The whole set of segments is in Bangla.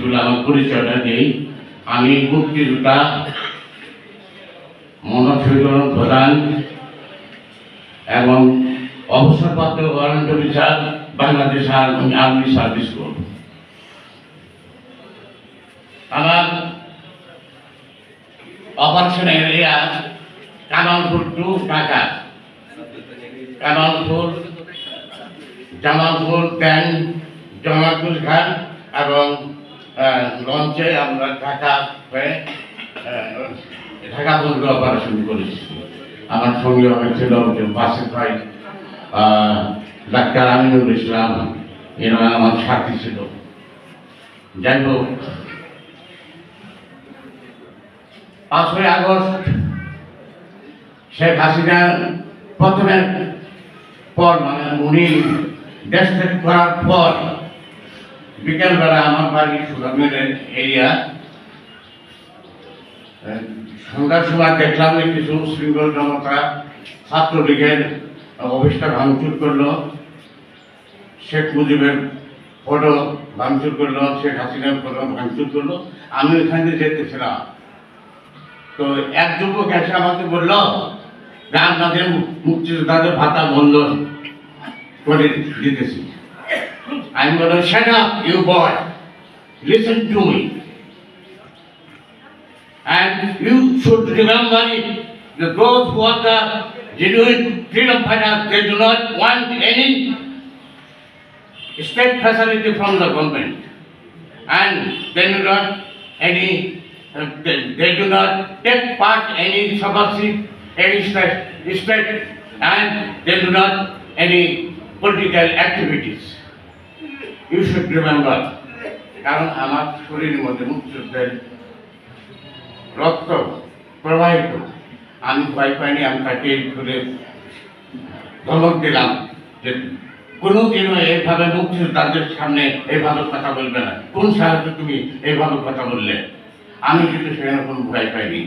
বলে আমার পরিচয়টা দিই। আমি মুক্তিযোদ্ধা মনোশীলন প্রধান এবং অবসরপ্রাপ্ত warrant officer Bangladesh army service corps. আমার operation area Kamalpur to Dhaka, Kamalpur, Jamalpur, ট্যাং, জামালপুর ঘাট এবং লঞ্চে আমরা ঢাকা হয়ে ঢাকা পর্যন্ত অপারেশন করেছি। আমার সঙ্গে অনেক ছিল বাসের ভাই ডাক্তার আমিনুল ইসলাম, এরা আমার সাথী ছিল। যাই হোক, 5ই আগস্ট শেখ হাসিনা প্রথমের পর মানে উনি দেশ ত্যাগ করার পর বিকেলবেলা আমার বাড়ি সুরামের এরিয়া সন্ধ্যার সময় দেখলাম যে কিছু শৃঙ্খল জনতা ছাত্রলীগের অফিসটা ভাঙচুর করলো, শেখ মুজিবের ফটো ভাঙচুর করলো, শেখ হাসিনার ফটো ভাঙচুর করলো। আমি ওইখানে যেতেছিলাম, তো এক যুবক এসে আমাকে বললো যে আপনাদের মুক্তিযোদ্ধাদের ভাতা বন্ধ করে দিতেছি। আমি বললাম, shut up you boy, listen to me, and you should remember it, that those who are the genuine freedom fighters, they do not want any state facility from the government, and they do not take part any subversive any state, and they do not any political activities. You should remember, কারণ আমার শরীরের মধ্যে মুক্তিযুদ্ধের রক্ত প্রবাহিত, আমি ভয় পাইনি। আমি তাকে ধরে ধমক দিলাম যে কোনোদিনও এইভাবে মুক্তিযোদ্ধাদের সামনে এইভাবে কথা বলবে না। কোন সাহায্যে তুমি এইভাবে কথা বললে? আমি কিন্তু সেখানে কোনো ভয় পাইনি।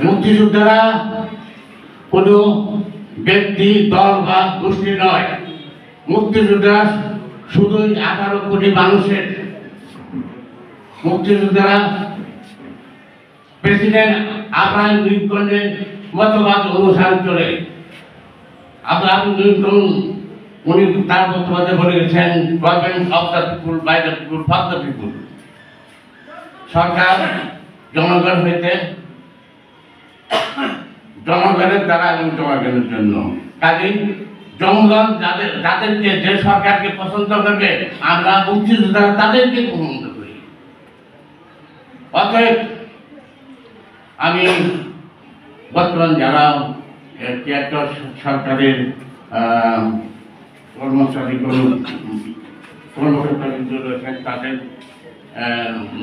মুক্তিযোদ্ধারা কোনো ব্যক্তি, দল বা গোষ্ঠী নয়। মুক্তিযোদ্ধারা শুধুই 18 কোটি মানুষের। মুক্তিযোদ্ধারা প্রেসিডেন্ট আব্রাহাম লিঙ্কনের মতবাদ অনুসারে চলে। আব্রাহাম লিঙ্কন উনি তার মতবাদে বলে গেছেন, government of the people, by the people, for the people. সরকার জনগণ হইতে, জনগণের দ্বারা এবং জনগণের জন্য। কাজেই জনগণ যাদেরকে, যে সরকারকে পছন্দ করবে, আমরা মুক্তিযোদ্ধারা তাদেরকে পছন্দ করি। অতএব আমি বর্তমান যারা সরকারের কর্মচারী কর্মকর্তাবৃন্দ রয়েছেন, তাদের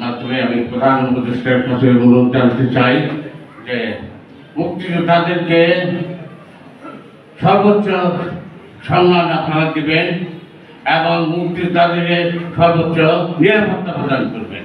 মাধ্যমে আমি প্রধান উপদেষ্টার কাছে অনুরোধ জানাতে চাই যে মুক্তিযোদ্ধাদেরকে সর্বোচ্চ সম্মান আপনারা দিবেন এবং মুক্তিযোদ্ধাদের সর্বোচ্চ নিরাপত্তা প্রদান করবেন।